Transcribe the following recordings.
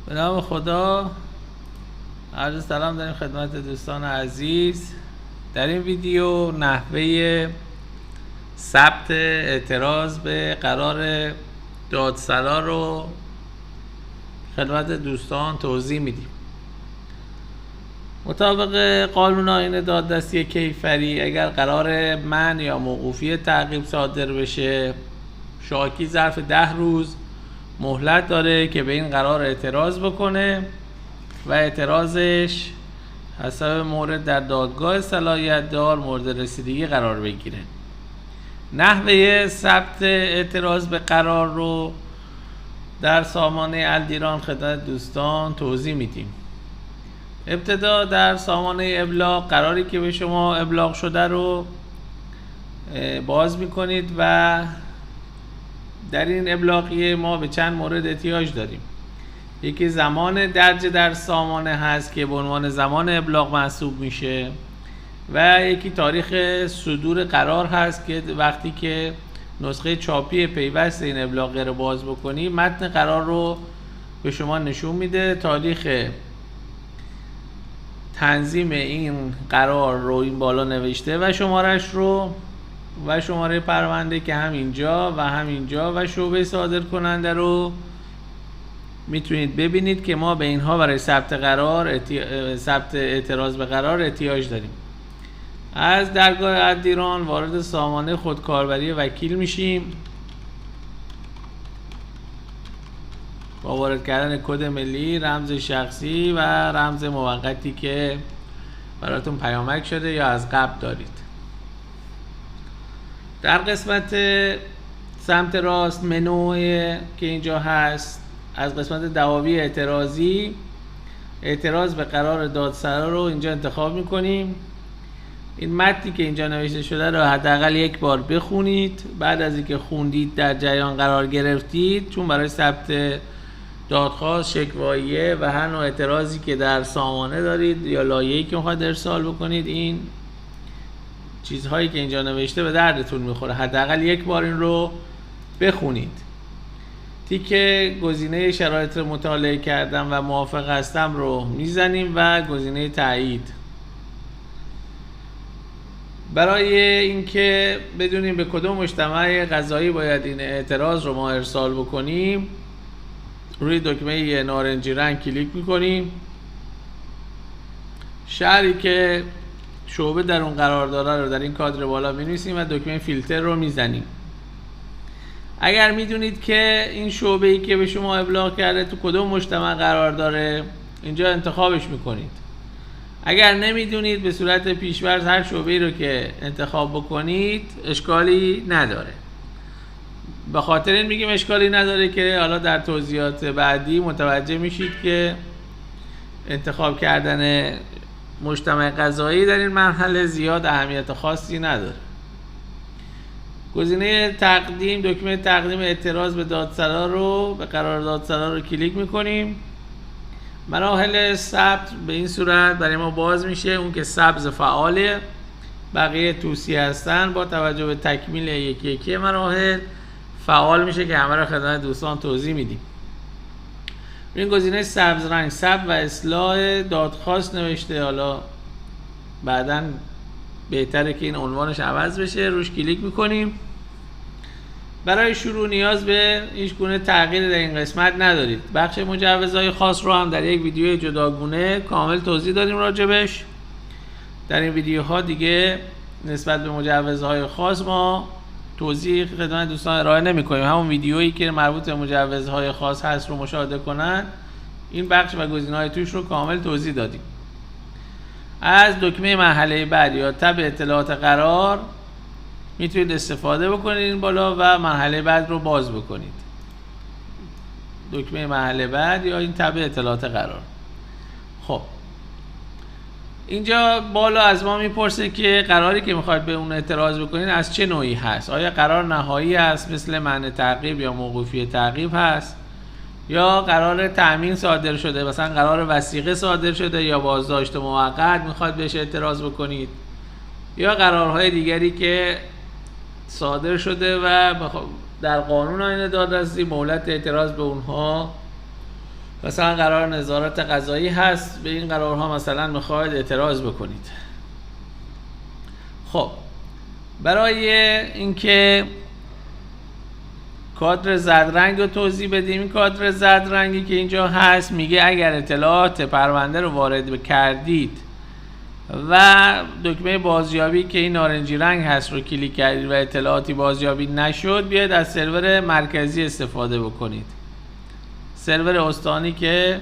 به نام خدا. عرض سلام داریم خدمت دوستان عزیز. در این ویدیو نحوه ثبت اعتراض به قرار دادسرا رو خدمت دوستان توضیح میدیم. مطابق قانون آیین دادرسی کیفری اگر قرار منع یا موقوفی تعقیب صادر بشه، شاکی ظرف 10 روز مهلت داره که به این قرار اعتراض بکنه و اعتراضش حسب مورد در دادگاه صلاحیت دار مورد رسیدگی قرار بگیره. نحوه ثبت اعتراض به قرار رو در سامانه الدیران خدمت دوستان توضیح میدیم. ابتدا در سامانه ابلاغ قراری که به شما ابلاغ شده رو باز میکنید و در این ابلاغیه ما به چند مورد احتیاج داریم. یکی زمان درج در سامانه هست که به عنوان زمان ابلاغ محسوب میشه و یکی تاریخ صدور قرار هست که وقتی که نسخه چاپی پیوست این ابلاغیه رو باز بکنی متن قرار رو به شما نشون میده. تاریخ تنظیم این قرار رو این بالا نوشته و شمارش رو و شماره پرونده که هم اینجا و هم اینجا و شعبه صادر کننده رو میتونید ببینید که ما به اینها برای ثبت اعتراض به قرار احتیاج داریم. از درگاه الدیران وارد سامانه خودکاربری وکیل میشیم. با وارد کردن کد ملی، رمز شخصی و رمز موقتی که براتون پیامک شده یا از قبل دارید. در قسمت سمت راست منو که اینجا هست، از قسمت دعاوی اعتراضی اعتراض به قرار دادسرا رو اینجا انتخاب میکنیم. این متنی که اینجا نوشته شده رو حداقل یک بار بخونید. بعد از اینکه خوندید در جریان قرار گرفتید، چون برای ثبت دادخواست، شکواییه و هر نوع اعتراضی که در سامانه دارید یا لایه‌ای که میخواید ارسال بکنید، این چیزهایی که اینجا نوشته به دردتون میخوره. حداقل یک بار این رو بخونید. تیک گزینه شرایط رو مطالعه کردم و موافق هستم رو میزنیم و گزینه تایید. برای اینکه بدونیم به کدوم مجتمع قضایی باید این اعتراض رو ما ارسال بکنیم، روی دکمه نارنجی رنگ کلیک میکنیم. شهری که شعبه در اون قرار داره رو در این کادر بالا می‌نویسیم و دکمه فیلتر رو میزنیم. اگر میدونید که این شعبه‌ای که به شما ابلاغ کرده تو کدوم مجتمع قرار داره، اینجا انتخابش میکنید. اگر نمیدونید، به صورت پیش‌فرض هر شعبه‌ای رو که انتخاب بکنید اشکالی نداره. به خاطر این میگیم اشکالی نداره که حالا در توضیحات بعدی متوجه میشید که انتخاب کردن مجتمع قضایی در این مرحله زیاد اهمیت خاصی نداره. گزینه تقدیم، دکمه تقدیم اعتراض به دادسرا رو به قرار دادسرا رو کلیک میکنیم. مراحل ثبت به این صورت برای ما باز میشه. اون که سبز فعاله، بقیه توصیه هستن. با توجه به تکمیل یکی یکی مراحل فعال میشه که همه رو خدمت دوستان توضیح میدیم. این گزینه سبز رنگ ثبت و اصلاح دادخواست نوشته. حالا بعداً بهتره که این عنوانش عوض بشه. روش کلیک میکنیم. برای شروع نیاز به هیچ گونه تغییر در این قسمت ندارید. بخش مجوزهای خاص رو هم در یک ویدیو جداگونه کامل توضیح دادیم راجبش. در این ویدیوها دیگه نسبت به مجوزهای خاص ما توضیح خدمت دوستان ارائه نمی‌کنیم. همون ویدیویی که مربوط به مجوزهای خاص هست رو مشاهده کنن. این بخش و گزینه‌های توش رو کامل توضیح دادیم. از دکمه مرحله بعد یا تب اطلاعات قرار میتونید استفاده بکنید این بالا و مرحله بعد رو باز بکنید. دکمه مرحله بعد یا این تب اطلاعات قرار. خب اینجا بالا از ما میپرسه که قراری که میخواید به اون اعتراض بکنید از چه نوعی هست. آیا قرار نهایی هست مثل منع تعقیب یا موقوفی تعقیب هست، یا قرار تأمین صادر شده، مثلا قرار وثیقه صادر شده یا بازداشت موقت میخواد بهش اعتراض بکنید، یا قرارهای دیگری که صادر شده و در قانون آیین دادرسی مهلت اعتراض به اونها مثلا قرار نظارت قضایی هست، به این قرارها مثلا میخواید اعتراض بکنید. خب برای اینکه کادر زرد رنگ رو توضیح بدیم، این کادر زرد رنگی که اینجا هست میگه اگر اطلاعات پرونده رو وارد کردید و دکمه بازیابی که این نارنجی رنگ هست رو کلیک کردید و اطلاعاتی بازیابی نشد، بیاید از سرور مرکزی استفاده بکنید. سرور استانی که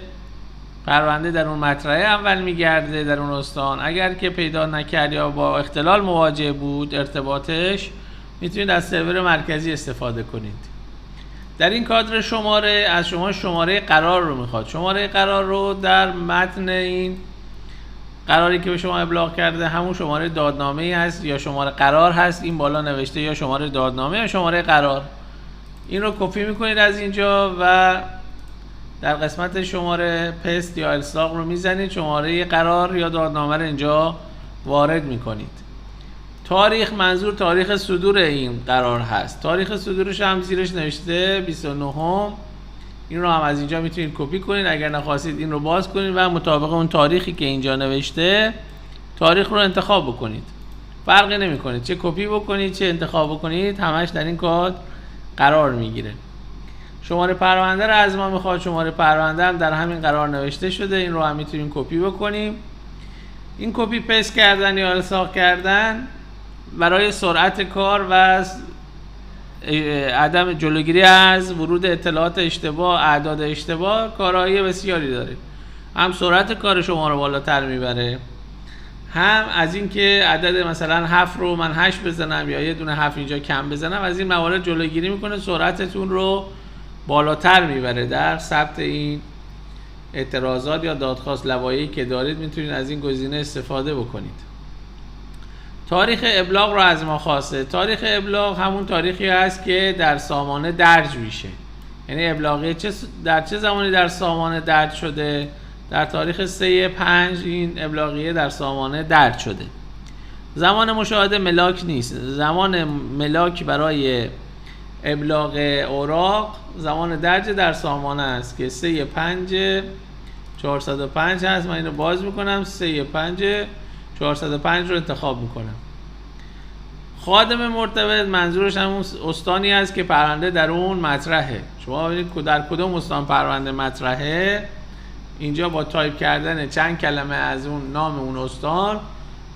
پرونده در اون مطرحه اول میگرده در اون استان، اگر که پیدا نکرد یا با اختلال مواجه بود ارتباطش، میتونید از سرور مرکزی استفاده کنید. در این کادر شماره از شما شماره قرار رو میخواد. شماره قرار رو در متن این قراری که به شما ابلاغ کرده همون شماره دادنامه هست یا شماره قرار هست، این بالا نوشته یا شماره دادنامه یا شماره قرار. این رو کپی میکنید از اینجا و در قسمت شماره پست یا الساق رو میزنید، شماره قرار یا دادنامه رو اینجا وارد میکنید. تاریخ منظور تاریخ صدور این قرار هست. تاریخ صدورش هم زیرش نوشته 29. این رو هم از اینجا میتونید کپی کنید، اگر نخواستید این رو باز کنید و مطابق اون تاریخی که اینجا نوشته تاریخ رو انتخاب بکنید. فرقی نمیکنه چه کپی بکنید چه انتخاب بکنید، همش در این کاد قرار میگیره. شماره پرونده رو از ما میخواد. شماره پرونده هم در همین قرار نوشته شده، این رو هم میتونیم کپی بکنیم. این کپی پیست کردن یا الساق کردن برای سرعت کار و عدم جلوگیری از ورود اطلاعات اشتباه، اعداد اشتباه کارایی بسیاری داره. هم سرعت کار شما رو بالاتر میبره، هم از این که عدد مثلا 7 رو من 8 بزنم یا یه دونه 7 اینجا کم بزنم، از این موارد جلوگیری میکنه، سرعتتون رو بالاتر میبره. در ثبت این اعتراضات یا دادخواست لوایحی که دارید میتونید از این گزینه استفاده بکنید. تاریخ ابلاغ رو از ما خواسته. تاریخ ابلاغ همون تاریخی هست که در سامانه درج میشه. یعنی ابلاغی در چه زمانی در سامانه درج شده؟ در تاریخ 3/5 این ابلاغیه در سامانه درج شده. زمان مشاهده ملاک نیست. زمان ملاک برای ابلاغ اوراق زمان درج در سامانه است که 3/5/405 هست. من اینو باز میکنم، 3/5/405 رو انتخاب میکنم. خادم مرتبط منظورش همون استانی است که پرونده در اون مطرحه. شما ببینید در کدوم استان پرونده مطرحه، اینجا با تایپ کردن چند کلمه از اون نام اون استان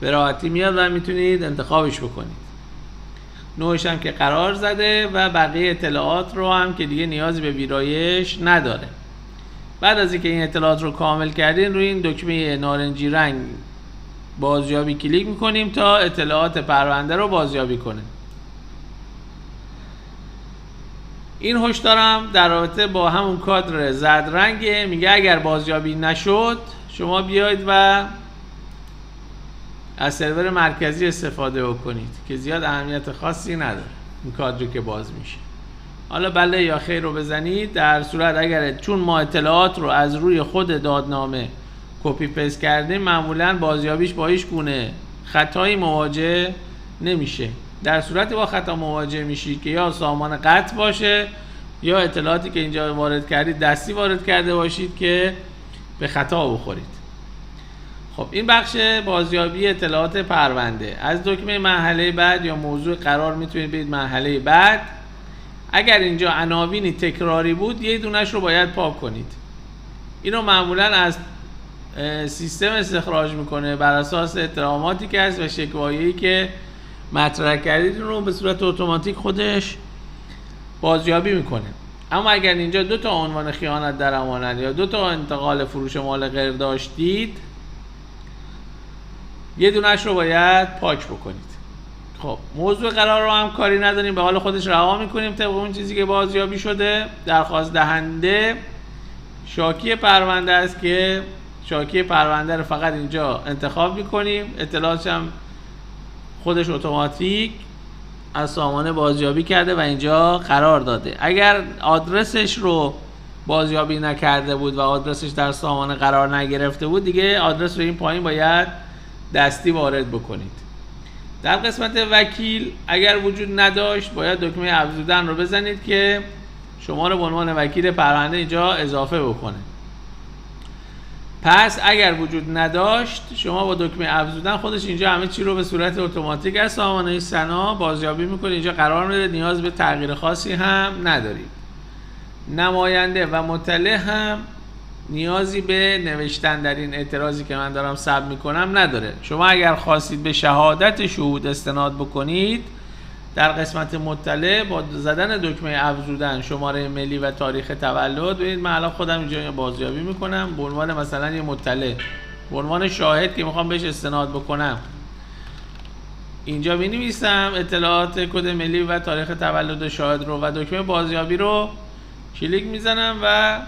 به راحتی میاد و میتونید انتخابش بکنید. نوعش هم که قرار زده و بقیه اطلاعات رو هم که دیگه نیازی به ویرایش نداره. بعد از اینکه این اطلاعات رو کامل کردین، روی این دکمه نارنجی رنگ بازیابی کلیک میکنیم تا اطلاعات پرونده رو بازیابی کنه. این هشدارم در رابطه با همون کادر زرد رنگه، میگه اگر بازیابی نشد شما بیاید و از سرور مرکزی استفاده بکنید که زیاد اهمیت خاصی نداره این کادری که باز میشه. حالا بله یا خیر رو بزنید. در صورت اگر چون ما اطلاعات رو از روی خود دادنامه کپی پیست کردیم، معمولا بازیابیش با هیچ گونه خطایی مواجه نمیشه. در صورتی با خطا مواجه میشید که یا سامان قطع باشه یا اطلاعاتی که اینجا وارد کردید دستی وارد کرده باشید که به خطا بخورید. خب این بخش بازیابی اطلاعات پرونده. از دکمه مرحله بعد یا موضوع قرار میتونید برید مرحله بعد. اگر اینجا عناوینی تکراری بود، یه دونش رو باید پاک کنید. اینو معمولا از سیستم استخراج میکنه بر اساس اتهاماتی که هست و شکوایی‌ای که مطرح کردید رو به صورت اتوماتیک خودش بازیابی میکنه. اما اگر اینجا 2 تا عنوان خیانت در امانت یا 2 تا انتقال فروش مال غیر داشتید، یه دونش رو باید پاک بکنید. خب موضوع قرار رو هم کاری نداریم، به حال خودش رها میکنیم طبق اون چیزی که بازیابی شده. درخواست دهنده شاکی پرونده است که شاکی پرونده رو فقط اینجا انتخاب میکنیم. اطلاعاتش هم خودش اتوماتیک از سامانه بازیابی کرده و اینجا قرار داده. اگر آدرسش رو بازیابی نکرده بود و آدرسش در سامانه قرار نگرفته بود، دیگه آدرس رو این پایین باید دستی وارد بکنید. در قسمت وکیل اگر وجود نداشت، باید دکمه افزودن رو بزنید که شما رو به عنوان وکیل پرونده اینجا اضافه بکنه. پس اگر وجود نداشت شما با دکمه افزودن خودش اینجا همه چی رو به صورت اتوماتیک از سامانه سنا بازیابی میکنه، اینجا قرار میده، نیاز به تغییر خاصی هم ندارید. نماینده و مطلع هم نیازی به نوشتن در این اعتراضی که من دارم ثبت میکنم نداره. شما اگر خواستید به شهادت شهود استناد بکنید در قسمت مطلع با زدن دکمه افزودن شماره ملی و تاریخ تولد، ببینید من الان خودم اینجا بازیابی میکنم به عنوان مثلا یه مطلع، به عنوان شاهد که میخوام بهش استناد بکنم، اینجا می‌نویسم اطلاعات کد ملی و تاریخ تولد شاهد رو و دکمه بازیابی رو کلیک میزنم و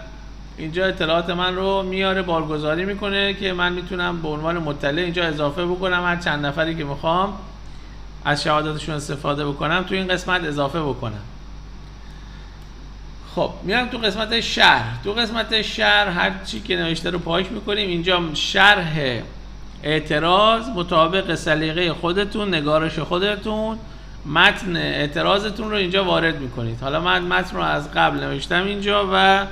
اینجا اطلاعات من رو میاره، بارگذاری میکنه که من میتونم به عنوان مطلع اینجا اضافه بکنم، هر چند نفری که میخوام از شهادتشون استفاده بکنم تو این قسمت اضافه بکنم. خب میام تو قسمت شرح. تو قسمت شرح هر چی که نوشته رو پاک میکنیم. اینجا شرح اعتراض مطابق سلیقه خودتون، نگارش خودتون، متن اعتراضتون رو اینجا وارد میکنید. حالا من متن رو از قبل نوشتم اینجا و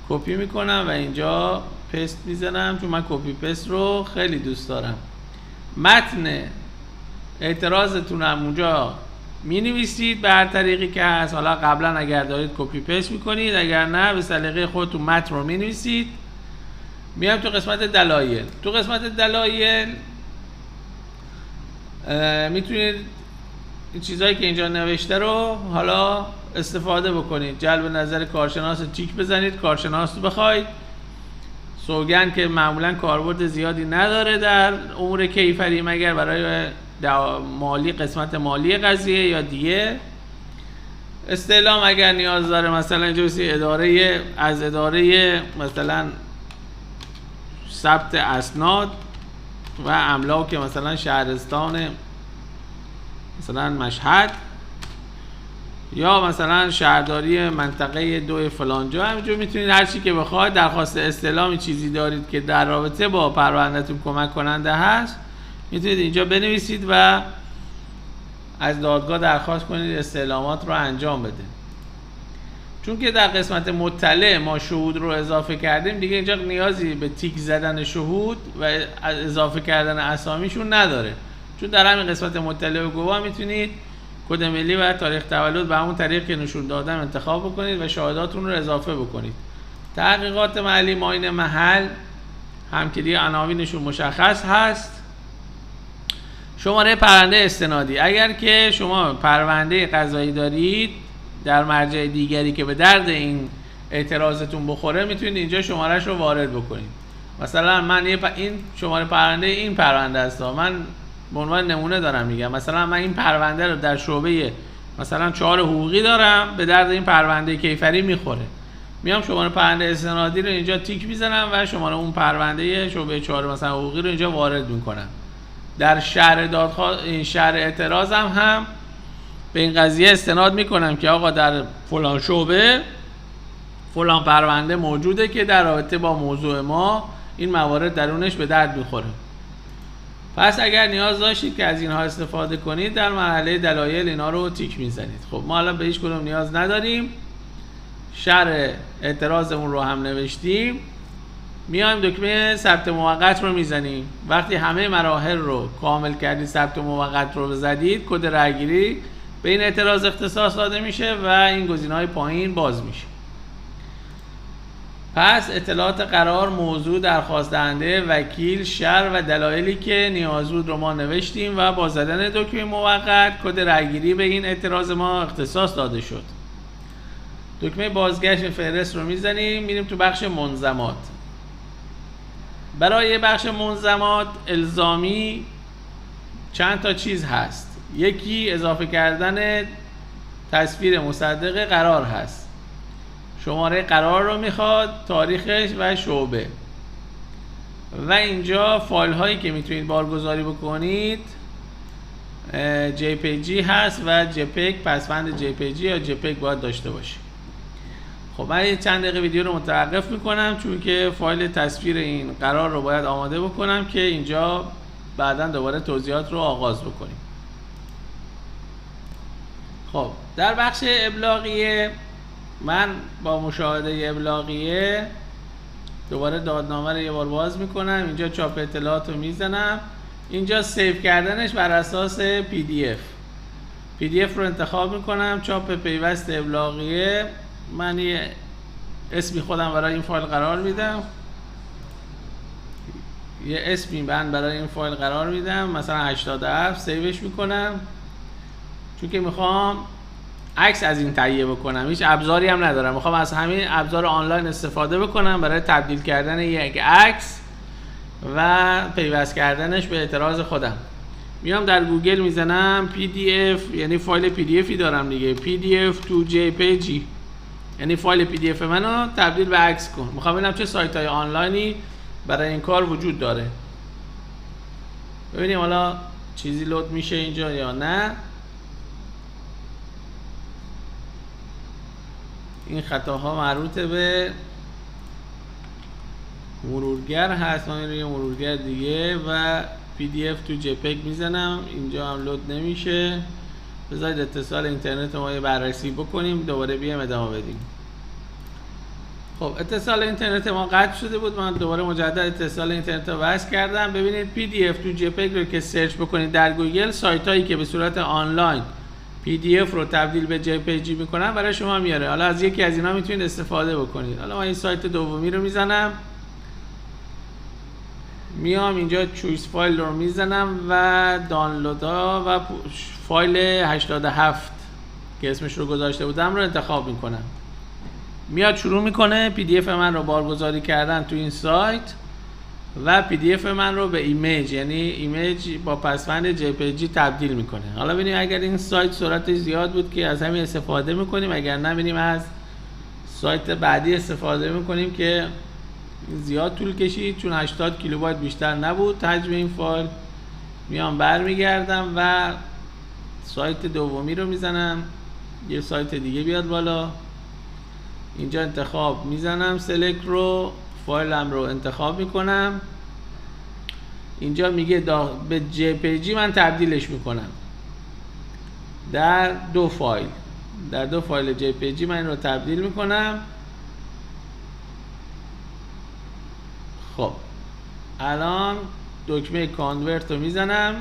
کپی میکنم و اینجا پست میزنم چون من کپی پست رو خیلی دوست دارم. متن اعتراضتون هم اونجا می نویسید به هر طریقی که هست. حالا قبلا اگر دارید کپی پست میکنید، اگر نه به سلیقه خودتون متن رو می نویسید. میام تو قسمت دلایل. تو قسمت دلایل میتونید این چیزایی که اینجا نوشته رو حالا استفاده بکنید. جلب نظر کارشناس تیک بزنید، کارشناس رو بخواید. سوگند که معمولا کاربرد زیادی نداره در امور کیفری مگر برای مالی، قسمت مالی قضیه یا دیگه. استعلام اگر نیاز داره، مثلا اینجا اداره از اداره مثلا ثبت اسناد و املاک مثلا شهرستان مثلا مشهد یا مثلا شهرداری منطقه 2 فلانجا، همینجور میتونید هر چی که بخواید. درخواست استعلامی چیزی دارید که در رابطه با پروندهتون کمک کننده هست میتونید اینجا بنویسید و از دادگاه درخواست کنید استعلامات رو انجام بده. چون که در قسمت مطلع ما شهود رو اضافه کردیم دیگه اینجا نیازی به تیک زدن شهود و اضافه کردن اسامیشون نداره، چون در همین قسمت مطلع و گواه میتونید کد ملی و تاریخ تولد به همون طریق که نشون دادم انتخاب بکنید و شهاداتون رو اضافه بکنید. تحقیقات محلی، معاین محل هم که دیگه عناوینشون مشخص هست. شماره پرونده استنادی، اگر که شما پرونده قضایی دارید در مرجع دیگری که به درد این اعتراضتون بخوره میتونید اینجا شمارهش رو وارد بکنید. مثلا من این شماره پرونده این پرونده است، من به عنوان نمونه دارم میگم، مثلا من این پرونده رو در شعبه مثلا 4 حقوقی دارم، به درد این پرونده کیفری میخوره، میام شماره پرونده استنادی رو اینجا تیک میزنم و شماره اون پرونده شعبه 4 مثلا حقوقی رو اینجا وارد میکنم. در شرح اعتراضم هم به این قضیه استناد میکنم که آقا در فلان شعبه فلان پرونده موجوده که در رابطه با موضوع ما این موارد درونش به درد میخوره. پس اگر نیاز داشتید که از اینها استفاده کنید در مرحله دلایل اینا رو تیک میزنید. خب ما الان به هیچ کدوم نیاز نداریم. شرح اعتراضمون رو هم نوشتیم، میایم دکمه ثبت موقت رو میزنیم. وقتی همه مراحل رو کامل کردید، ثبت موقت رو بزدید، کد رأیگیری به این اعتراض اختصاص داده میشه و این گزینه‌های پایین باز میشه. پس اطلاعات قرار، موضوع، درخواست دهنده، وکیل، شرح و دلایلی که نیاز بود رو ما نوشتیم و با زدن دکمه موقت کد رأیگیری به این اعتراض ما اختصاص داده شد. دکمه بازگشت فهرست رو میزنیم، میریم تو بخش منظمات. برای بخش منظمات الزامی چند تا چیز هست. یکی اضافه کردن تصویر مصدق قرار هست. شماره قرار رو میخواد، تاریخش و شعبه. و اینجا فایل هایی که میتونید بارگذاری بکنید JPG هست و JPEG، پسوند JPG یا JPEG باید داشته باشه. خب من چند دقیقه ویدیو رو متوقف میکنم چون که فایل تصویر این قرار رو باید آماده بکنم که اینجا بعداً دوباره توضیحات رو آغاز بکنیم. خب در بخش ابلاغیه من با مشاهده ابلاغیه دوباره دادنامه رو یه بار باز میکنم، اینجا چاپ اطلاعات رو میزنم، اینجا سیو کردنش بر اساس پی دی اف رو انتخاب میکنم، چاپ پیوست ابلاغیه، من یه اسمی خودم برای این فایل قرار میدم، یه اسمی من برای این فایل قرار میدم، مثلا 87 سیوش میکنم، چون که میخوام عکس از این تهیه بکنم، هیچ ابزاری هم ندارم، میخوام از همین ابزار آنلاین استفاده بکنم برای تبدیل کردن یک عکس و پیوست کردنش به اعتراض خودم. میام در گوگل میزنم PDF، یعنی فایل PDF دارم دیگه، PDF to JPG، یعنی فایل PDF منو تبدیل به عکس کن. میخوام ببینم چه سایت های آنلاینی برای این کار وجود داره. ببینیم حالا چیزی لود میشه اینجا یا نه. این خطاها مربوط به مرورگر هست، من روی مرورگر دیگه و PDF تو JPEG میزنم، اینجا هم لود نمیشه. بذارید اتصال اینترنت ما بررسی بکنیم، دوباره بیام ادامه بدیم. خب اتصال اینترنت ما قطع شده بود، من دوباره مجدد اتصال اینترنت رو وصل کردم. ببینید PDF تو JPEG رو که سرچ بکنید در گوگل، سایت هایی که به صورت آنلاین PDF رو تبدیل به JPG میکنن برای شما میاره. حالا از یکی از اینا میتونید استفاده بکنید. حالا من این سایت دومی رو میزنم، میام اینجا چویس فایل رو میزنم و دانلود ها و فایل 87 که اسمش رو گذاشته بودم رو انتخاب میکنم. میاد شروع میکنه PDF من رو بارگذاری کردن تو این سایت و PDF من رو به ایمیج، یعنی ایمیج با پسوند JPG تبدیل میکنه. حالا ببینیم اگر این سایت سرعتش زیاد بود که از همین استفاده میکنیم، اگر نه ببینیم از سایت بعدی استفاده میکنیم که زیاد طول کشید، چون 80 کیلوبایت بیشتر نبود حجم این فایل. میام برمیگردم و سایت دومی رو میزنم، یه سایت دیگه بیاد بالا، اینجا انتخاب میزنم سلکت رو، فایلم رو انتخاب میکنم، اینجا میگه به JPG من تبدیلش میکنم در دو فایل JPG من این رو تبدیل میکنم. خب الان دکمه کانورت رو میزنم،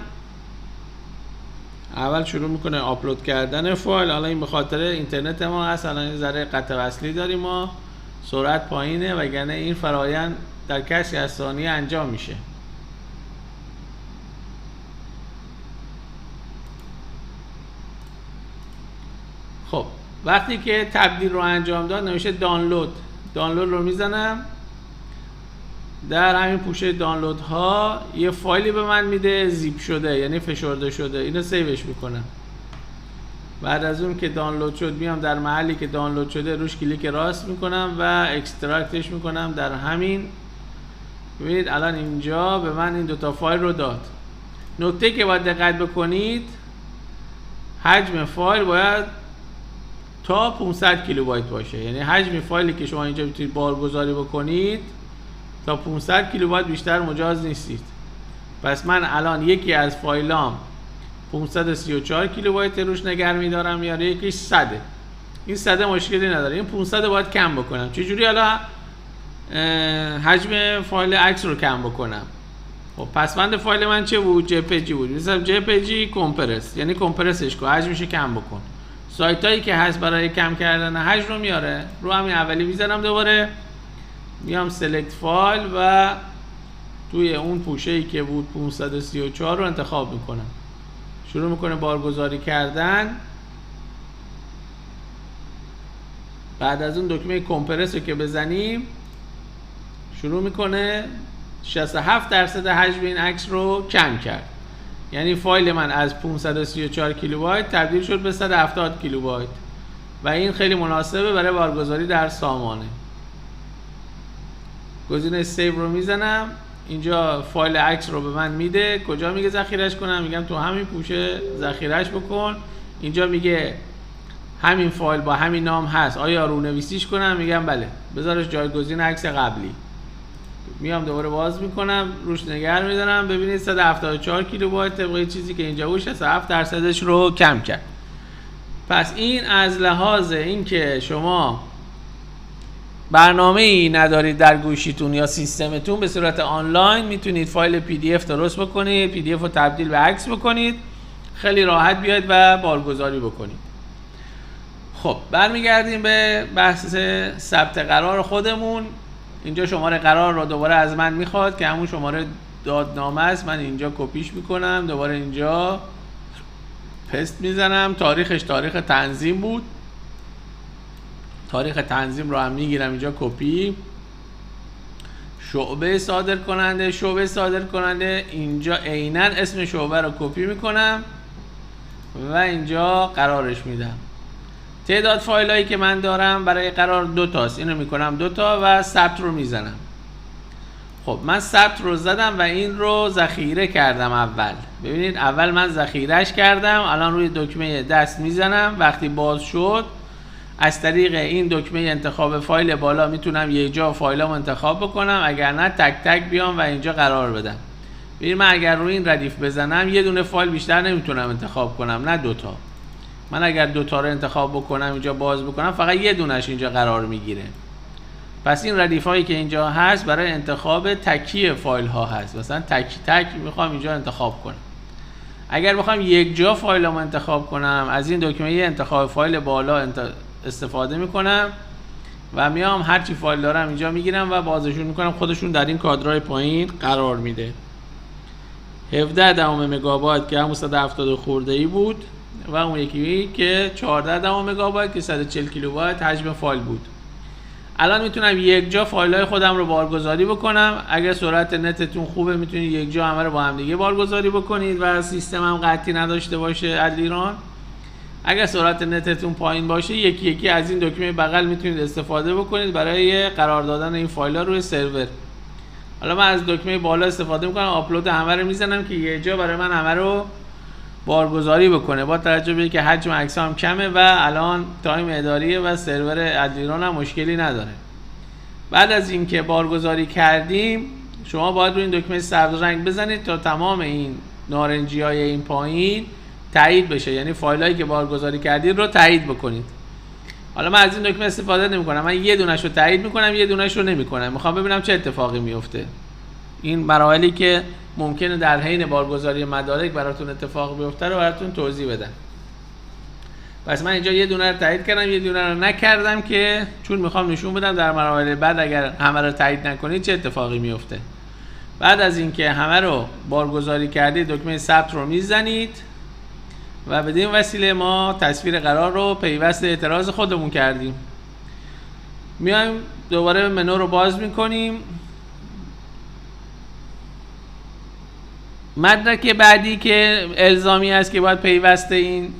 اول شروع میکنه آپلود کردن فایل. حالا این به خاطر اینترنت ما هست، الان یه ذره قطع وصلی داریم ما، سرعت پایینه، وگرنه این فرایند در کسری از ثانیه انجام میشه. خب وقتی که تبدیل رو انجام داد نمیشه دانلود رو میزنم، در همین پوشه دانلود ها یه فایلی به من میده زیپ شده، یعنی فشرده شده، اینو سیوش میکنم. بعد از اون که دانلود شد میام در محلی که دانلود شده روش کلیک راست میکنم و اکسترکتش میکنم در همین. ببینید الان اینجا به من این دوتا فایل رو داد. نکته که باید دقت بکنید، حجم فایل باید تا 500 کیلوبایت باشه، یعنی حجم فایلی که شما اینجا میتونید بارگذاری بکنید تا 500 کیلوبایت بیشتر مجاز نیستید. پس من الان یکی از فایلام 534 کیلوبایت روش نگه می‌دارم، یا یکیش 100. این 100 مشکلی نداره، این 500 باید کم بکنم. چجوری حالا حجم فایل عکس رو کم بکنم؟ خب پسوند فایل من چه بود؟ JPG بود. مثلا JPG کمپرس، یعنی کمپرسش کن، حجمش کم بکن. سایتایی که هست برای کم کردن حجم رو میاره، رو همین اولی میذارم، دوباره میام سلکت فایل و توی اون پوشه‌ای که بود 534 رو انتخاب میکنم. شروع میکنه بارگذاری کردن. بعد از اون دکمه کمپرس رو که بزنیم شروع میکنه 67% حجم این عکس رو کم کرد، یعنی فایل من از 534 کیلوبایت تبدیل شد به 170 کیلوبایت و این خیلی مناسبه برای بارگذاری در سامانه. گزینه سیو رو میزنم، اینجا فایل عکس رو به من میده، کجا میگه ذخیره‌اش کنم؟ میگم تو همین پوشه ذخیره‌اش بکن. اینجا میگه همین فایل با همین نام هست، آیا رونویسیش کنم؟ میگم بله، بذارش جایگزین عکس قبلی. میام دوباره باز میکنم، روش نگه میدارم، ببینید 174 کیلوبایت طبق چیزی که اینجا بود 67% رو کم کرد. پس این از لحاظ این که شما برنامه‌ای ندارید در گوشیتون یا سیستمتون، به صورت آنلاین میتونید فایل PDF درست بکنید، PDF رو تبدیل به عکس بکنید، خیلی راحت بیاید و بارگذاری بکنید. خب برمیگردیم به بحث ثبت قرار خودمون. اینجا شماره قرار رو دوباره از من میخواد که همون شماره دادنامه است. من اینجا کپیش میکنم، دوباره اینجا پست میزنم. تاریخش تاریخ تنظیم بود، تاریخ تنظیم رو هم میگیرم اینجا کپی. شعبه صادر کننده اینجا عیناً اسم شعبه رو کپی میکنم و اینجا قرارش میدم. تعداد فایل هایی که من دارم برای قرار 2 تاست، اینو میکنم 2 تا و ثبت رو میزنم. خب من ثبت رو زدم و این رو ذخیره کردم. اول ببینید، اول من ذخیرهش کردم. الان روی دکمه دست میزنم، وقتی باز شد از طریق این دکمه انتخاب فایل بالا میتونم یک جا فایلامو انتخاب بکنم، اگر نه تک تک بیام و اینجا قرار بدم. ببینید من اگر روی این ردیف بزنم یه دونه فایل بیشتر نمیتونم انتخاب کنم، نه 2 تا. من اگر 2 تا رو انتخاب بکنم اینجا باز بکنم فقط یه دونش اینجا قرار میگیره. پس این ردیف هایی که اینجا هست برای انتخاب تکی فایل ها هست. مثلا تک تک میخوام اینجا انتخاب کنم. اگر بخوام یک جا فایلمو انتخاب کنم، از این دکمه انتخاب فایل بالا استفاده میکنم و میام هر چی فایل دارم اینجا میگیرم و بازشون میکنم، خودشون در این کادرهای پایین قرار میده. 17 مگابایت که همون 170 خورده ای بود و اون یکی که 14 مگابایت که 140 کیلوبایت حجم فایل بود. الان میتونم یک جا فایل های خودم رو بارگذاری بکنم. اگر سرعت نتتون خوبه میتونید یک جا همه رو با هم دیگه بارگذاری بکنید و سیستم هم قطعی نداشته باشه ایران. اگر سرعت نتتون پایین باشه یکی یکی از این دکمه بغل میتونید استفاده بکنید برای قرار دادن این فایل ها روی سرور. حالا من از دکمه بالا استفاده میکنم، آپلود همه رو میزنم که یه جا برای من همه رو بارگذاری بکنه، با توجه به اینکه حجم عکسام کمه و الان تایم اداریه و سرور ایران هم مشکلی نداره. بعد از اینکه بارگذاری کردیم شما باید روی این دکمه سبز رنگ بزنید تا تمام این نارنجی های این پایین تایید بشه، یعنی فایل هایی که بارگذاری کردید رو تایید بکنید. حالا من از این دکمه استفاده نمی کنم، من یه دونش رو تایید میکنم یه دونش رو نمی کنم. میخوام ببینم چه اتفاقی میفته. این مراحلی که ممکنه در حین بارگذاری مدارک براتون اتفاق بیفته رو براتون توضیح بدم. پس من اینجا یه دونه رو تایید کردم یه دونه رو نکردم که چون میخوام نشون بدم در مراحل بعد اگر همه رو تایید نکنید چه اتفاقی میفته. بعد از اینکه همه رو بارگذاری کردید دکمه ثبت رو میزنید و بدین وسیله ما تصویر قرار رو پیوست اعتراض خودمون کردیم. میایم دوباره منو رو باز میکنیم. مدرک بعدی که الزامی است که باید پیوسته این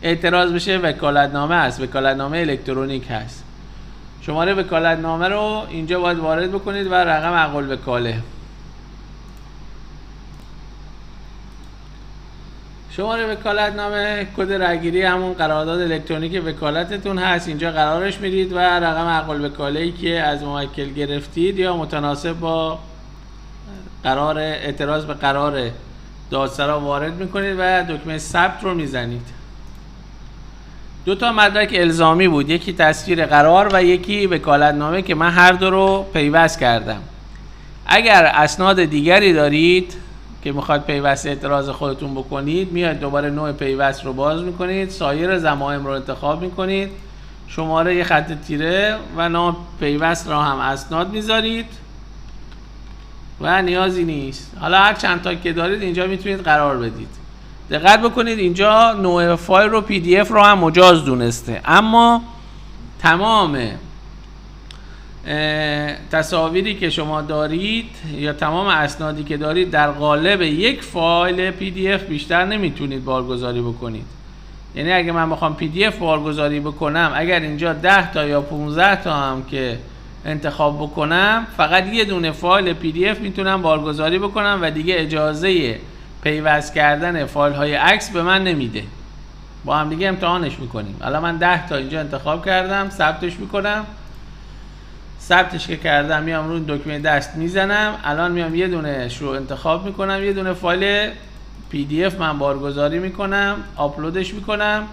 اعتراض بشه وکالتنامه است. وکالتنامه الکترونیک هست. شماره وکالتنامه رو اینجا باید وارد بکنید و رقم عقل وکاله. شماره وکالتنامه کد رأی‌گیری همون قرارداد الکترونیک وکالتتون هست. اینجا قرارش میدید و رقم عقل وکاله‌ای که از موکل گرفتید یا متناسب با قرار اعتراض به قرار دادسرا وارد میکنید و دکمه ثبت رو میزنید. 2 تا مدرک الزامی بود، یکی تصویر قرار و یکی وکالتنامه که من هر دو رو پیوست کردم. اگر اسناد دیگری دارید که میخواد پیوست اعتراض خودتون بکنید، میاد دوباره نوع پیوست رو باز میکنید، سایر ضمائم رو انتخاب میکنید، شماره یه خط تیره و نام پیوست را هم اسناد میذارید و نیازی نیست. حالا هر چند تا که دارید اینجا میتونید قرار بدید. دقت بکنید اینجا نوع فایل رو PDF رو هم مجاز دونسته، اما تمام تصاویری که شما دارید یا تمام اسنادی که دارید در قالب یک فایل PDF بیشتر نمیتونید بارگذاری بکنید. یعنی اگه من بخوام PDF بارگذاری بکنم، اگر اینجا 10 تا یا 15 تا هم که انتخاب بکنم، فقط یه دونه فایل PDF میتونم بارگذاری بکنم و دیگه اجازه پیوست کردن فایل های عکس به من نمیده. با هم دیگه امتحانش میکنیم. الان من 10 تا اینجا انتخاب کردم، ثبتش میکنم. ثبتش که کردم میام روی دکمه دست میزنم. الان میام یه دونه رو انتخاب میکنم، یه دونه فایل PDF من بارگذاری میکنم، آپلودش میکنم.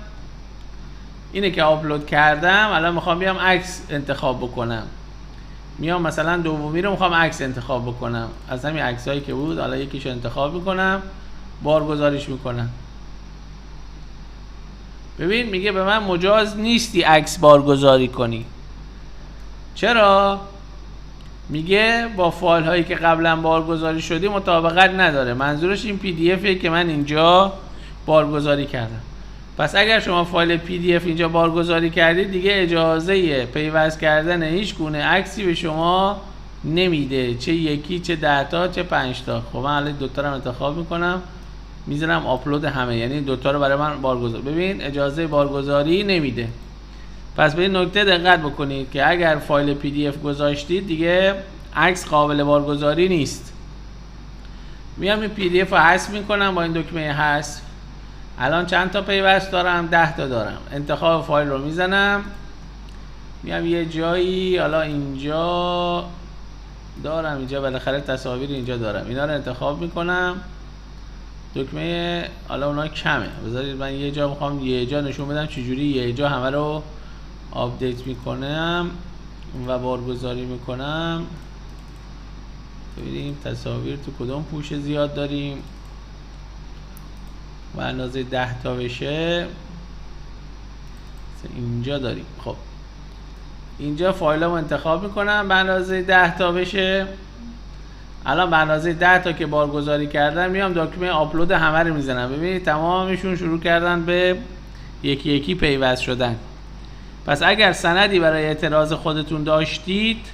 اینه که آپلود کردم. الان میخوام بیام عکس انتخاب بکنم. میام مثلا دومی رو میخوام عکس انتخاب بکنم، از همین عکسایی که بود حالا یکیشو انتخاب میکنم، بارگذاریش میکنم. ببین میگه به من مجاز نیستی عکس بارگذاری کنی. چرا؟ میگه با فایل هایی که قبلا بارگذاری شدی مطابقت نداره. منظورش این PDF که من اینجا بارگذاری کردم. پس اگر شما فایل PDF اینجا بارگذاری کردید دیگه اجازه پیوست کردن هیچ گونه عکسی به شما نمیده، چه یکی، چه 10 تا، چه 5 تا. خب من الان دو تا رو انتخاب میکنم، میذارم آپلود همه، یعنی دو تا رو برای من بارگذاری. ببین اجازه بارگذاری نمیده. پس به این نکته دقت بکنید که اگر فایل PDF گذاشتید دیگه عکس قابل بارگذاری نیست. میام این PDF رو حذف میکنم با این دکمه حذف. الان چند تا پیوست دارم؟ 10 تا دارم. انتخاب فایل رو میزنم، میام یه جایی، حالا اینجا دارم، اینجا بالاخره تصاویر اینجا دارم، اینا رو انتخاب میکنم. دکمه حالا اونا کمه، بذارید من یه جا میخوام یه جا نشون بدم چجوری یه جا همه رو آپدیت میکنم و بارگذاری میکنم. ببینیم تصاویر تو کدوم پوشه زیاد داریم و اندازه 10 تا بشه. اینجا داریم. خب اینجا فایل رو انتخاب میکنم به اندازه 10 تا بشه. الان به اندازه 10 تا که بارگذاری کردم میام دکمه آپلود همه رو میزنم. ببینید تمامشون شروع کردن به یکی یکی پیوست شدن. پس اگر سندی برای اعتراض خودتون داشتید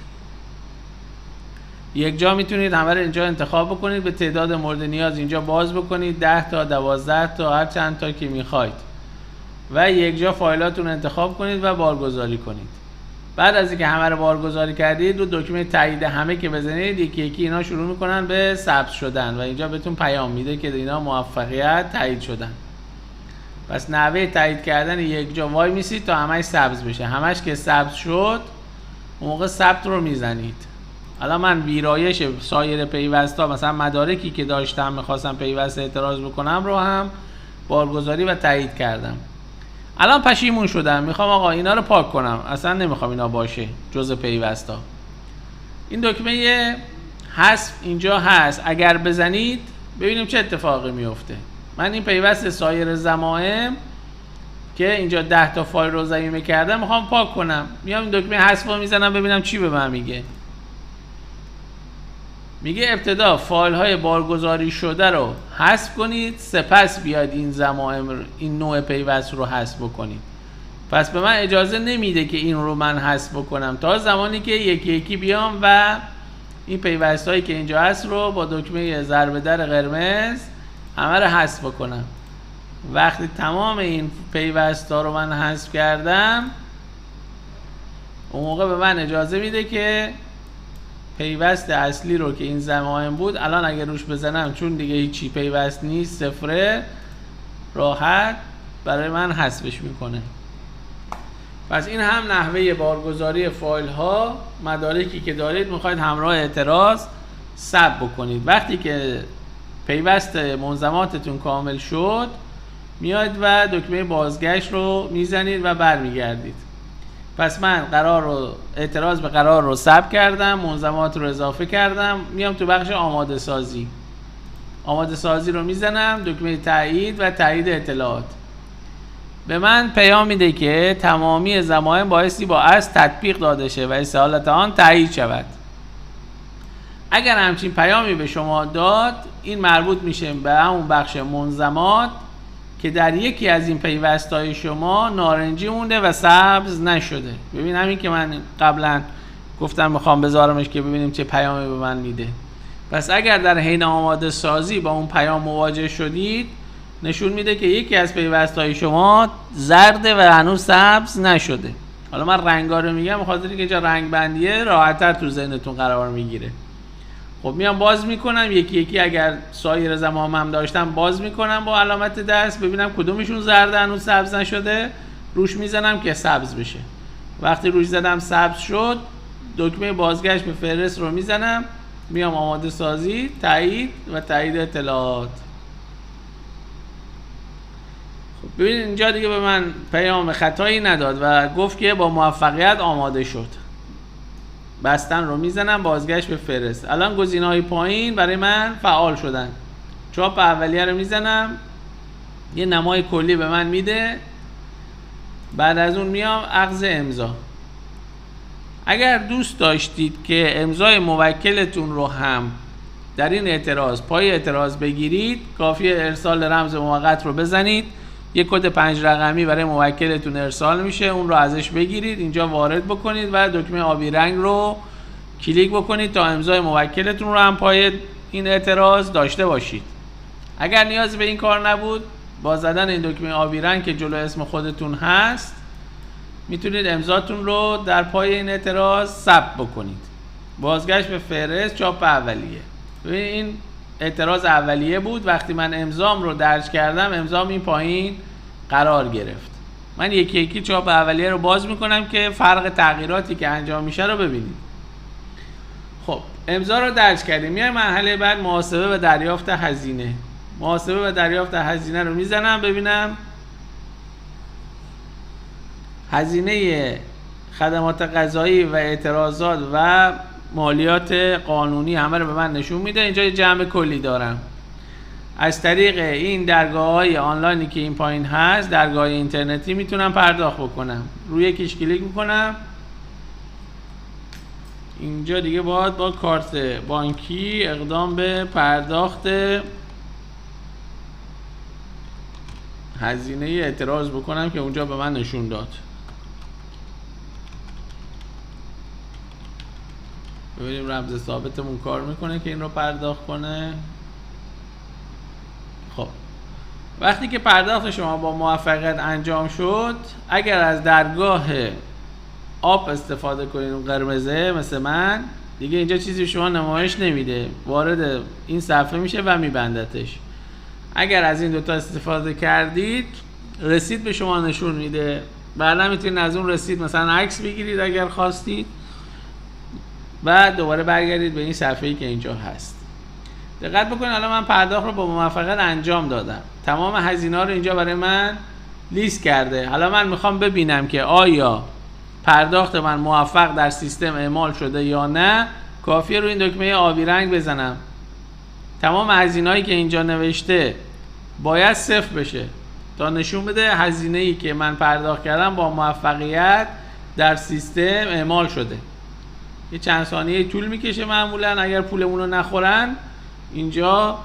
یک جا میتونید همه رو اینجا انتخاب بکنید، به تعداد مورد نیاز اینجا باز بکنید، 10 تا 12 تا هر چند تا که میخواید و یک جا فایلاتون انتخاب کنید و بارگذاری کنید. بعد از اینکه همه رو بارگذاری کردید رو دکمه تایید همه که بزنید یکی یکی اینا شروع میکنن به ثبت شدن و اینجا بهتون پیام میده که اینا موفقیت تایید شدن. پس نحوه تایید کردن یک جا وای میسید تا همش سبز بشه. همش که سبز شد اون موقع ثبت رو میزنید. الان من ویرایش سایر پیوستا مثلا مدارکی که داشتم میخواستم پیوست اعتراض بکنم رو هم بارگذاری و تایید کردم. الان پشیمون شدم، میخوام آقا اینا رو پاک کنم، اصلا نمیخوام اینا باشه جزء پیوستا. این دکمه حذف اینجا هست، اگر بزنید ببینیم چه اتفاقی میفته. من این پیوست سایر ضمائم که اینجا 10 تا فایل رو ضمیمه کردم میخوام پاک کنم. میام این دکمه حذف رو میزنم ببینم چی به من میگه. میگه ابتدا فایل های بارگذاری شده رو حذف کنید، سپس بیاید این ضمائم این نوع پیوست رو حذف بکنید. پس به من اجازه نمیده که این رو من حذف بکنم تا زمانی که یکی یکی بیام و این پیوست هایی که اینجا هست رو با دکمه ضرب در قرمز همه رو حذف بکنم. وقتی تمام این پیوست ها رو من حذف کردم اون موقع به من اجازه میده که پیوست اصلی رو که این ضمائم بود الان اگر روش بزنم چون دیگه هیچی پیوست نیست، صفره، راحت برای من حذفش میکنه. پس این هم نحوه بارگذاری فایل ها. مدارکی که دارید میخواید همراه اعتراض ثبت بکنید. وقتی که پیوست منظماتتون کامل شد میاید و دکمه بازگشت رو میزنید و برمیگردید. پس من قرار رو اعتراض به قرار رو ثبت کردم، منظمات رو اضافه کردم، میام تو بخش آماده سازی. آماده سازی رو میزنم، دکمه تایید و تایید اطلاعات. به من پیام میده که تمامی ضمائم بایستی با اصل تطبیق داده شه و استحالت آن تایید شود. اگر همچین پیامی به شما داد این مربوط میشه به همون بخش منظمات که در یکی از این پیوست‌های شما نارنجی مونده و سبز نشده. ببین همین که من قبلا گفتم میخوام بذارمش که ببینیم چه پیامی به من میده. پس اگر در حین آماده سازی با اون پیام مواجه شدید نشون میده که یکی از پیوست‌های شما زرده و هنوز سبز نشده. حالا من رنگا رو میگم بخاطر اینکه اینجا رنگ بندیه راحت‌تر تو ذهنتون قرار میگیره. خب میام باز میکنم یکی یکی، اگر سایر ضمائم داشتم باز میکنم با علامت دست ببینم کدومشون زرده هنوز سبز نشده، روش میزنم که سبز بشه. وقتی روش زدم سبز شد دکمه بازگشت به فهرست رو میزنم، میام آماده سازی، تایید و تایید اطلاعات. خب ببینید اینجا دیگه به من پیام خطایی نداد و گفت که با موفقیت آماده شد. بستن رو میزنم، بازگشت به فرست. الان گزینه‌های پایین برای من فعال شدن. چاپ اولیه رو میزنم، یه نمای کلی به من میده. بعد از اون میام اخذ امضا. اگر دوست داشتید که امضای موکلتون رو هم در این اعتراض پای اعتراض بگیرید، کافیه ارسال رمز موقت رو بزنید، یک کد 5 رقمی برای موکلتون ارسال میشه، اون رو ازش بگیرید، اینجا وارد بکنید و دکمه آبی رنگ رو کلیک بکنید تا امضای موکلتون رو هم پای این اعتراض داشته باشید. اگر نیازی به این کار نبود، با زدن این دکمه آبی رنگ که جلو اسم خودتون هست میتونید امضاتون رو در پای این اعتراض ثبت بکنید. بازگشت به فهرست، چاپ اولیه. ببین این اعتراض اولیه بود. وقتی من امضام رو درج کردم، امضام این پایین قرار گرفت. من یکی یکی چاپ اولیه رو باز میکنم که فرق تغییراتی که انجام میشه رو ببینید. خب امضا رو درج کردیم. میایم مرحله بعد، محاسبه و دریافت هزینه. محاسبه و دریافت هزینه رو میزنم ببینم هزینه خدمات غذایی و اعتراضات و مالیات قانونی همه رو به من نشون میده. اینجا یه جمع کلی دارم. از طریق این درگاه‌های آنلاینی که این پایین هست، درگاه اینترنتی، میتونم پرداخت بکنم. روی یکیش کلیک میکنم. اینجا دیگه باید با کارت بانکی اقدام به پرداخت هزینه اعتراض بکنم که اونجا به من نشون داد. ببینیم رمز ثابتمون کار میکنه که این رو پرداخت کنه. خب وقتی که پرداخت شما با موفقیت انجام شد، اگر از درگاه آپ استفاده کنید، اون قرمزه مثل من، دیگه اینجا چیزی شما نمایش نمیده، وارد این صفحه میشه و میبندتش. اگر از این دوتا استفاده کردید، رسید به شما نشون میده. بعدا میتونید از اون رسید مثلا عکس بگیرید اگر خواستید، بعد دوباره برگردید به این صفحه‌ای که اینجا هست. دقت بکنید الان من پرداخت رو با موفقیت انجام دادم. تمام هزینه‌ها رو اینجا برای من لیست کرده. حالا من میخوام ببینم که آیا پرداخت من موفق در سیستم اعمال شده یا نه. کافیه روی این دکمه آبی رنگ بزنم. تمام هزینه‌هایی که اینجا نوشته باید صفر بشه تا نشون بده هزینه‌ای که من پرداخت کردم با موفقیت در سیستم اعمال شده. یه چند ثانیه طول میکشه معمولا. اگر پولمون رو نخورن اینجا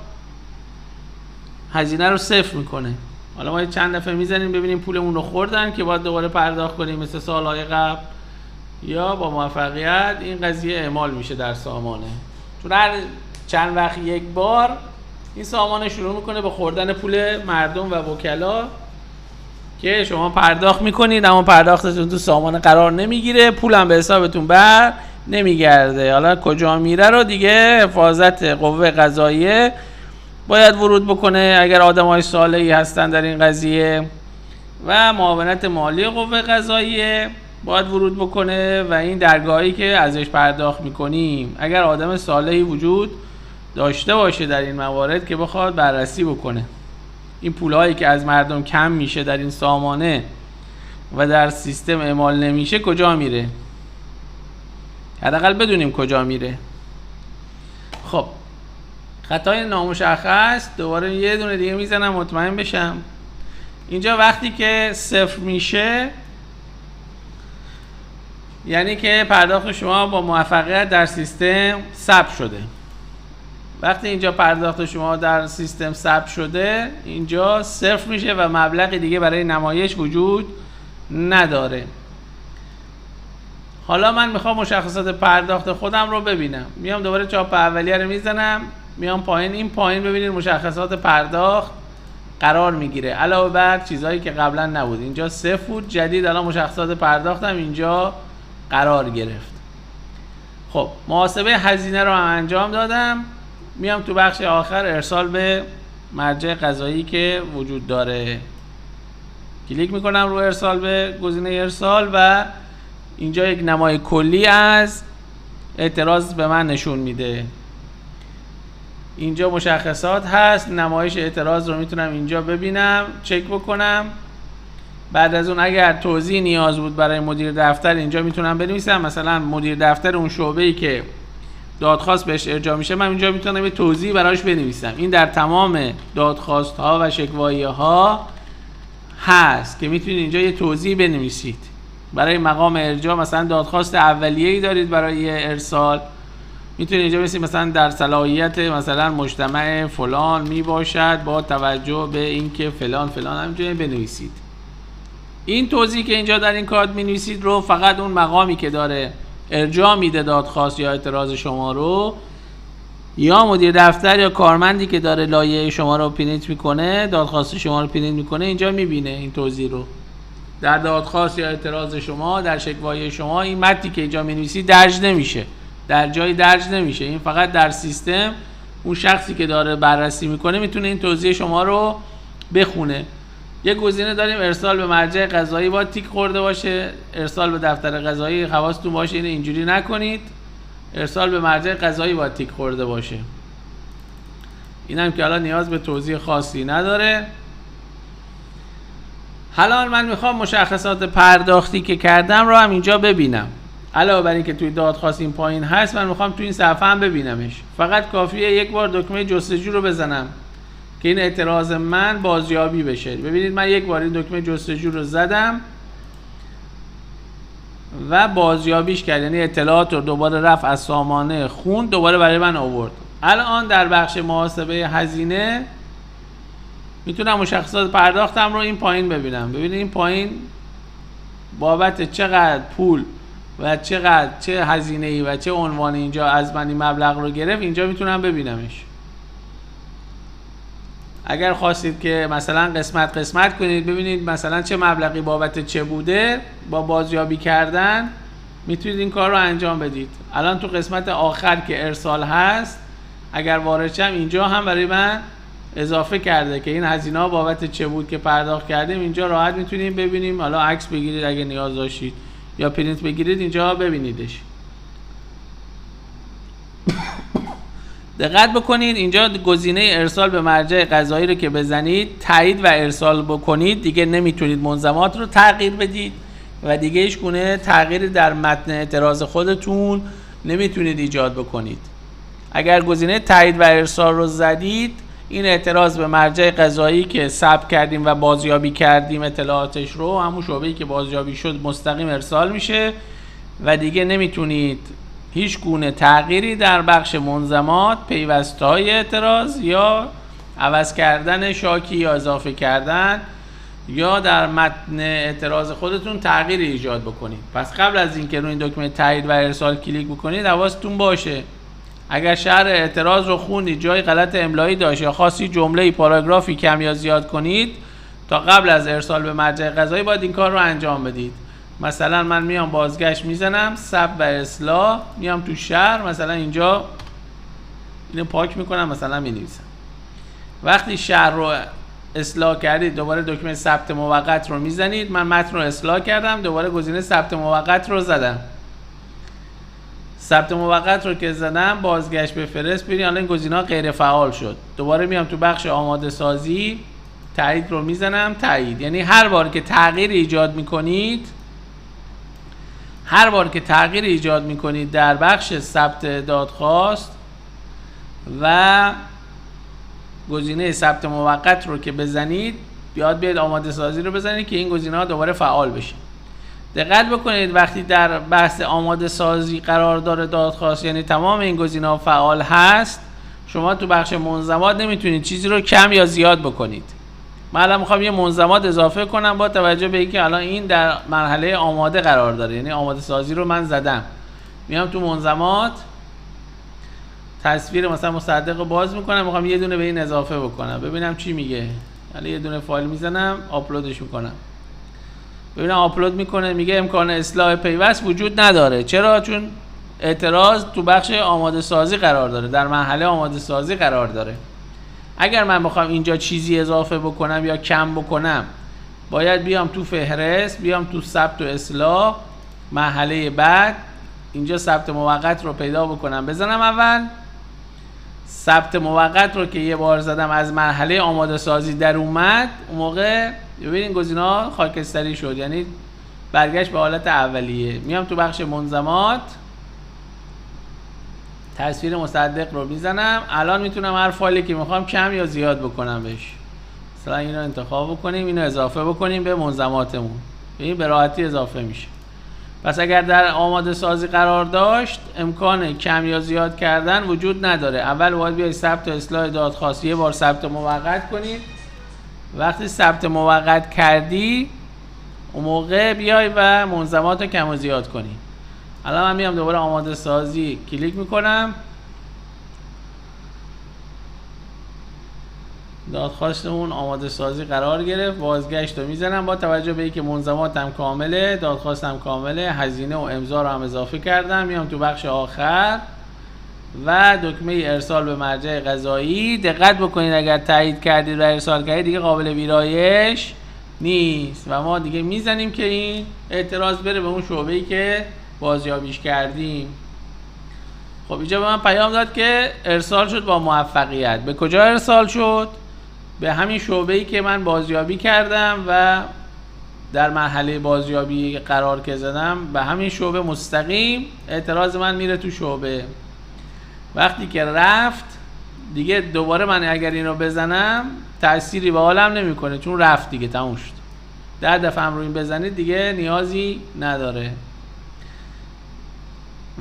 هزینه رو صفر میکنه. حالا ما چند دفعه میزنیم ببینیم پولمون رو خوردن که باید دوباره پرداخت کنیم مثل سالهای قبل، یا با موفقیت این قضیه اعمال میشه در سامانه. چون هر چند وقت یک بار این سامانه شروع میکنه به خوردن پول مردم و وکلا که شما پرداخت میکنید اما پرداختتون تو سامانه قرار نمیگیره، پولم به حسابتون بر نمیگرده. حالا کجا میره رو دیگه حفاظت قوه قضاییه باید ورود بکنه اگر آدمای صالحی هستن در این قضیه، و معاونت مالی قوه قضاییه باید ورود بکنه و این درگاهی که ازش پرداخت میکنیم اگر آدم صالحی وجود داشته باشه در این موارد که بخواد بررسی بکنه این پولهایی که از مردم کم میشه در این سامانه و در سیستم اعمال نمیشه کجا میره، حداقل بدونیم کجا میره. خب خطای نامشخص دوباره یه دونه دیگه میزنم مطمئن بشم. اینجا وقتی که صفر میشه یعنی که پرداخت شما با موفقیت در سیستم ثبت شده. وقتی اینجا پرداخت شما در سیستم ثبت شده اینجا صفر میشه و مبلغی دیگه برای نمایش وجود نداره. حالا من میخوام مشخصات پرداخت خودم رو ببینم. میام دوباره چاپ اولیه رو میزنم، میام پایین. این پایین ببینید مشخصات پرداخت قرار میگیره علاوه بر چیزهایی که قبلا نبود. اینجا صفر بود، جدید الان مشخصات پرداختم اینجا قرار گرفت. خب محاسبه هزینه رو هم انجام دادم. میام تو بخش آخر ارسال به مرجع قضایی که وجود داره، کلیک میکنم رو ارسال به گزینه ارسال و اینجا یک نمای کلی از اعتراض به من نشون میده. اینجا مشخصات هست، نمایش اعتراض رو میتونم اینجا ببینم، چک بکنم. بعد از اون اگر توضیح نیاز بود برای مدیر دفتر اینجا میتونم بنویسم، مثلا مدیر دفتر اون شعبه‌ای که دادخواست بهش ارجاع میشه من اینجا میتونم یه توضیح براش بنویسم. این در تمام دادخواست ها و شکوایی ها هست که میتونید اینجا یه توضیح بنویسید. برای مقام ارجاع مثلا دادخواست اولیه‌ای دارید برای ارسال، میتونید اینجا بنویسید مثلا در صلاحیت مثلا مجتمع فلان میباشد با توجه به اینکه فلان فلان، همینجوری بنویسید. این توضیحی که اینجا در این کارت می‌نویسید رو فقط اون مقامی که داره ارجاع میده دادخواست یا اعتراض شما رو، یا مدیر دفتر یا کارمندی که داره لایحه شما رو پرینت میکنه، دادخواست شما رو پرینت میکنه، اینجا میبینه این توضیح رو. در دادخواست یا اعتراض شما، در شکوای شما، این متنی که اینجا می‌نویسید درج نمیشه، در جایی درج نمیشه. این فقط در سیستم اون شخصی که داره بررسی میکنه میتونه این توضیح شما رو بخونه. یه گزینه داریم ارسال به مرجع قضایی باید تیک خورده باشه. ارسال به دفتر قضایی حواستون باشه اینو اینجوری نکنید. ارسال به مرجع قضایی باید تیک خورده باشه. اینم که الان نیاز به توضیح خاصی نداره. حالا من میخوام مشخصات پرداختی که کردم رو هم اینجا ببینم. علاوه بر این که توی دادخواست این پایین هست، من میخوام توی این صفحه هم ببینمش. فقط کافیه یک بار دکمه جستجو رو بزنم که این اعتراض من بازیابی بشه. ببینید من یک بار این دکمه جستجو رو زدم و بازیابیش کرد، یعنی اطلاعات رو دوباره رفت از سامانه خوند، دوباره برای من آورد. الان در بخش محاسبه هزینه میتونم مشخصات پرداختم رو این پایین ببینم. ببینید این پایین بابت چقدر پول و چقدر چه هزینه‌ای و چه عنوانی اینجا از من این مبلغ رو گرفت، اینجا میتونم ببینمش. اگر خواستید که مثلا قسمت قسمت کنید ببینید مثلا چه مبلغی بابت چه بوده، با بازیابی کردن میتونید این کار رو انجام بدید. الان تو قسمت آخر که ارسال هست، اگر وارد شم اینجا هم برای من اضافه کرده که این هزینه ها بابت چه بود که پرداخت کردیم. اینجا راحت میتونیم ببینیم. حالا عکس بگیرید اگه نیاز داشتید یا پرینت بگیرید اینجا ببینیدش. دقت بکنید اینجا گزینه ارسال به مرجع قضایی رو که بزنید، تایید و ارسال بکنید، دیگه نمیتونید منظمات رو تغییر بدید و دیگه هیچ گونه تغییری در متن اعتراض خودتون نمیتونید ایجاد بکنید. اگر گزینه تایید و ارسال رو زدید، این اعتراض به مرجع قضایی که ثبت کردیم و بازیابی کردیم اطلاعاتش رو، همون شعبه‌ای که بازیابی شد مستقیم ارسال میشه و دیگه نمیتونید هیچ گونه تغییری در بخش منظمات، پیوسته‌های اعتراض یا عوض کردن شاکی یا اضافه کردن یا در متن اعتراض خودتون تغییری ایجاد بکنید. پس قبل از اینکه روی این دکمه تایید و ارسال کلیک بکنید حواستون باشه اگر شرح اعتراض رو خوندید جای غلط املایی داشت یا خواستی جمله پاراگرافی کم یا زیاد کنید، تا قبل از ارسال به مرجع قضایی باید این کار رو انجام بدید. مثلا من میام بازگشت میزنم، ثبت و اصلاح، میام تو شرح، مثلا اینجا اینو پاک میکنم، مثلا مینویسم. وقتی شرح رو اصلاح کردید دوباره دکمه ثبت موقت رو میزنید. من متن رو اصلاح کردم، دوباره گزینه ثبت موقت رو زدم. ثبت موقت رو که زدم بازگشت بفرست، ببینید الان این گزینه‌ها غیر فعال شد. دوباره میام تو بخش آماده سازی، تایید رو میزنم، تایید. یعنی هر بار که تغییر ایجاد میکنید در بخش ثبت دادخواست و گزینه ثبت موقت رو که بزنید، بیاید آماده سازی رو بزنید که این گزینه‌ها دوباره فعال بشه. دقت بکنید وقتی در بحث آماده سازی قرار داره دادخواست، یعنی تمام این گزینه‌ها فعال هست، شما تو بخش منظمات نمیتونید چیزی رو کم یا زیاد بکنید. من الان میخوام یه منظمات اضافه کنم با توجه به اینکه الان این در مرحله آماده قرار داره، یعنی آماده سازی رو من زدم. میام تو منظمات، تصویر مثلا مصدق رو باز میکنم، میخوام یه دونه به این اضافه بکنم ببینم چی میگه. الان یه دونه فایل میزنم، آپلودش میکنم، ببینم آپلود میکنه، میگه امکان اصلاح پیوست وجود نداره. چرا؟ چون اعتراض تو بخش آماده سازی قرار داره، در مرحله آماده سازی قرار داره. اگر من بخوام اینجا چیزی اضافه بکنم یا کم بکنم، باید بیام تو فهرست، بیام تو ثبت و اصلاح، مرحله بعد اینجا ثبت موقت رو پیدا بکنم، بزنم اول، ثبت موقت رو که یه بار زدم از مرحله آماده سازی در اومد، اون موقع ببینین گزینه‌ها خاکستری شد، یعنی برگشت به حالت اولیه. میام تو بخش منظمات، تصویر مصدق رو میزنم. الان میتونم هر فایلی که میخوام کم یا زیاد بکنم بهش. مثلا اینو انتخاب بکنیم، اینو اضافه بکنیم به منظماتمون، ببین به راحتی اضافه میشه. پس اگر در آماده سازی قرار داشت، امکان کم یا زیاد کردن وجود نداره. اول باید بیاید ثبت و اصلاح دادخواست یه بار ثبت موقت کنید. وقتی ثبت موقت کردی، اون موقع بیای و منظمات رو کم و زیاد کنی. الان من میام دوباره آماده سازی کلیک میکنم، دادخواستمون آماده سازی قرار گرفت، بازگشت رو میزنم. با توجه به اینکه منظماتم کامله، دادخواستم کامله، هزینه و امضا رو هم اضافه کردم، میام تو بخش آخر و دکمه ارسال به مرجع قضایی. دقت بکنید اگر تایید کردید و ارسال کردید دیگه قابل ویرایش نیست و ما دیگه میزنیم که این اعتراض بره به اون شعبه‌ای که بازیابیش کردیم. خب اینجا به من پیام داد که ارسال شد با موفقیت. به کجا ارسال شد؟ به همین شعبه‌ای که من بازیابی کردم و در مرحله بازیابی قرار که زدم، به همین شعبه مستقیم اعتراض من میره تو شعبه. وقتی که رفت دیگه دوباره من اگر این رو بزنم تأثیری به حالم نمیکنه، چون رفت دیگه، تموم شد. 10 دفعه هم رو این بزنید دیگه نیازی نداره.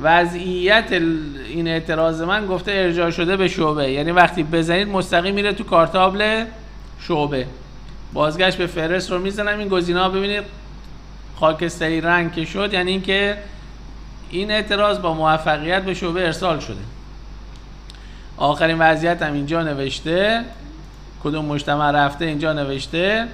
وضعیت این اعتراض من گفته ارجاع شده به شعبه، یعنی وقتی بزنید مستقیم میره تو کارتابل شعبه. بازگشت به فهرست رو میزنم، این گزینه‌ها ببینید خاکستری رنگ که شد، یعنی اینکه این اعتراض با موفقیت به شعبه ارسال شده. آخرین وضعیت هم اینجا نوشته، کدوم مجتمع رفته اینجا نوشته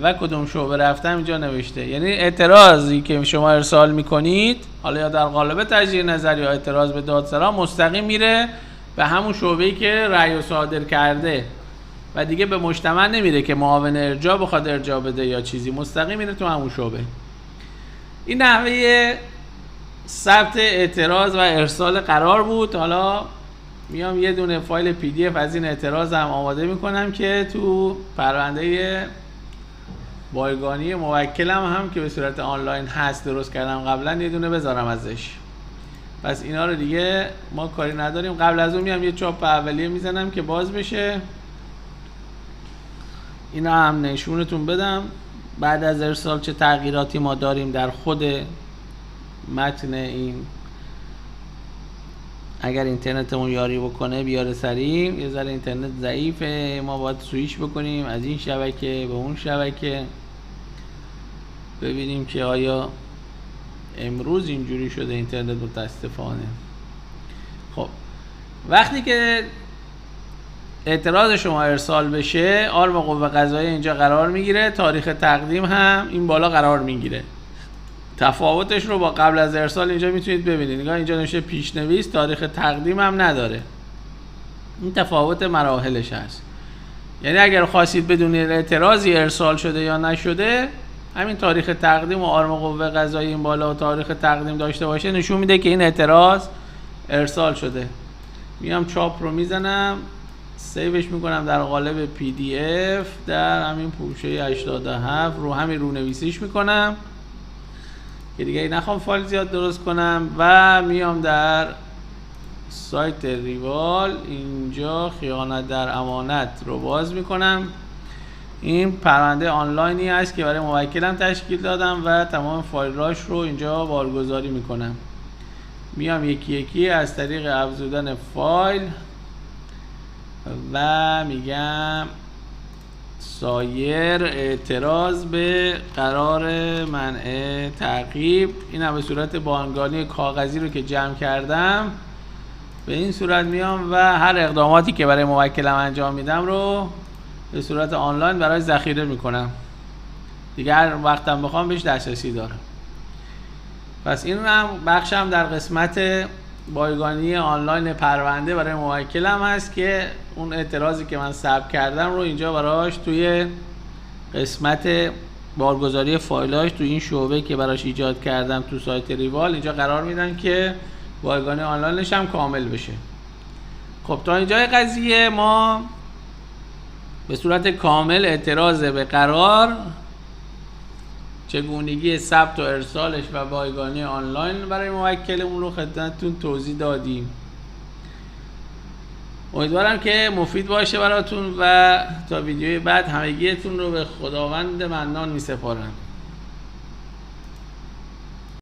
و کدوم شعبه رفته اینجا نوشته. یعنی اعتراضی که شما ارسال میکنید، حالا یا در قالب تجدید نظر یا اعتراض به دادسرا، مستقیم میره به همون شعبه‌ای که رأی صادر کرده و دیگه به مجتمع نمیره که معاون ارجاع بخواد ارجاع بده یا چیزی، مستقیم میره تو همون شعبه. این نحوه ثبت اعتراض و ارسال قرار بود. حالا میام یه دونه فایل پی دی اف از این اعتراض هم آماده میکنم که تو پرونده بایگانی موکلم هم که به صورت آنلاین هست درست کردم قبلا، یه دونه بذارم ازش. پس اینا رو دیگه ما کاری نداریم. قبل از اون میام یه چاپ اولیه میزنم که باز بشه. اینا هم نشونتون بدم بعد از ارسال چه تغییراتی ما داریم در خود متن این. اگر اینترنتمون یاری بکنه بیاره سریع، یه ذره اینترنت ضعیفه، ما باید سویچ بکنیم از این شبکه به اون شبکه، ببینیم که آیا امروز اینجوری شده اینترنت متاسفانه. خب وقتی که اعتراض شما ارسال بشه، آرم قوه قضاییه اینجا قرار میگیره، تاریخ تقدیم هم این بالا قرار میگیره. تفاوتش رو با قبل از ارسال اینجا میتونید ببینید. نگاه اینجا نوشته پیشنویس، تاریخ تقدیم هم نداره. این تفاوت مراحلش هست. یعنی اگر خواستید بدونید اعتراضی ارسال شده یا نشده، همین تاریخ تقدیم و آرم قوه قضاییه این بالا و تاریخ تقدیم داشته باشه نشون میده که این اعتراض ارسال شده. میام چاپ رو میزنم، سیوش میکنم در قالب پی دی اف در همین پوشه 87 رو همین رونویسیش میکنم که دیگه نخوام فایل زیاد درست کنم و میام در سایت ریوال اینجا خیانت در امانت رو باز میکنم. این پرونده آنلاینی هست که برای موکلم تشکیل دادم و تمام فایل‌هاش رو اینجا بارگذاری میکنم. میام یکی یکی از طریق افزودن فایل و میگم سایر اعتراض به قرار منع تعقیب. این هم به صورت بانگانی کاغذی رو که جمع کردم به این صورت میام و هر اقداماتی که برای موکلم انجام میدم رو به صورت آنلاین برای ذخیره میکنم، دیگه هر وقتم بخوام بهش دسترسی دارم. پس این هم بخشم در قسمت بایگانی آنلاین پرونده برای موکلم هست که اون اعتراضی که من ثبت کردم رو اینجا براش توی قسمت بارگذاری فایلاش تو این شعبه که براش ایجاد کردم تو سایت ریوال اینجا قرار میدن که بایگانی آنلاینش هم کامل بشه. خب تا اینجای قضیه ما به صورت کامل اعتراض به قرار، چگونگی ثبت و ارسالش و بایگانی آنلاین برای موکلمون رو خدمتتون توضیح دادیم. امیدوارم که مفید باشه براتون و تا ویدیوی بعد همگیتون رو به خداوند منان می‌سپارم.